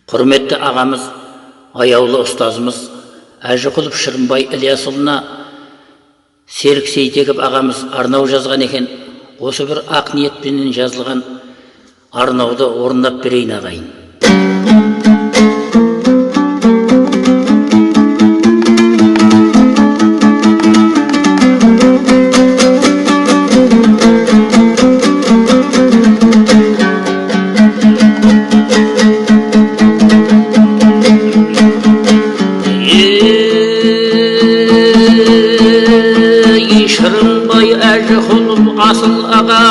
Құрметті ағамыз, аяулы ұстазымыз Әжіқұлов Шырынбай Ілиясұлына Серік Сейтеков ағамыз арнау жазған екен. Осы бір ақ ниетпенен жазылған арнауды орындап берейін ағайын. Шырынбай Әжіқұлов асыл аға,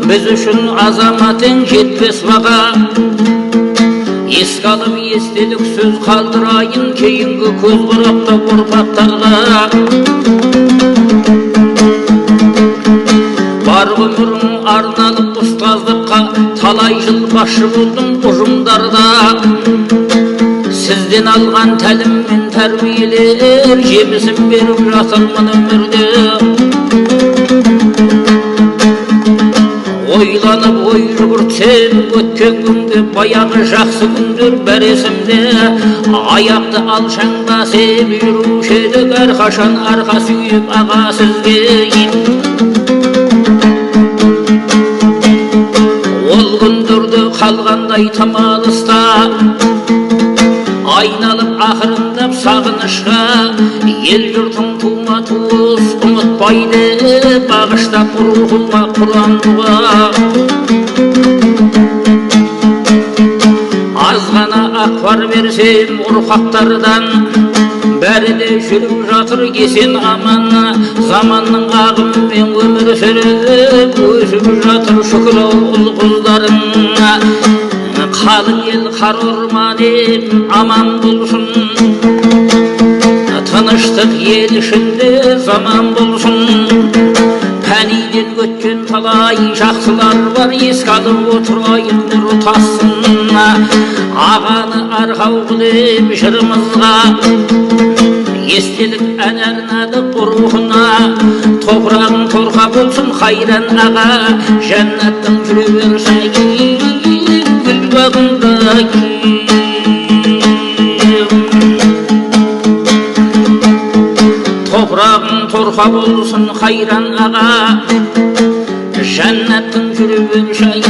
біз үшін азаматың жетпес баға. Еске алып естелік сөз қалдырайын, кейінгі көз бұрапта ұрпақтарға. Бар өмірің арналып ұстаздыққа, талай жыл басшы болдым ұжымдарда. Сізден алған тәлім мен тәрбиелер жемісін беріп жатырмын өмірде. Ойланып ой жүгіртсем өткен күнге, баяғы жақсы күндер бәр есімде. Аяқты алшаң басып жүруші едік, әрқашан арқа сүйіп аға сізге. Ол күндерді қалғандай тым алыста, айналып ақырындап сағынышқа, ел жұртың тума туыс ұмытпайды, бағыштап рухыма Құран дұға. Аз ғана ақпар берсем ұрпақтардан, бәрі де жүріп жатыр кесен аман. Заманның ағымымен өмір сүріп, өсіп жатыр шүкір ұл қыздарың. Қалың ел қар орманым аман болсын, тыныштық ел ішінде заман болсын. Пәниден өткен талай жақсылар бар, еске алып отырайын нұр тассын. Ағаны арқау қылып жырымызға, естелік ән арнадық рухына. Топырағың торқа болсын қайран аға, жәннаттың жүре берсін гүл бағында. Топырағың торқа болсын қайран аға, жәннаттың жүре берсін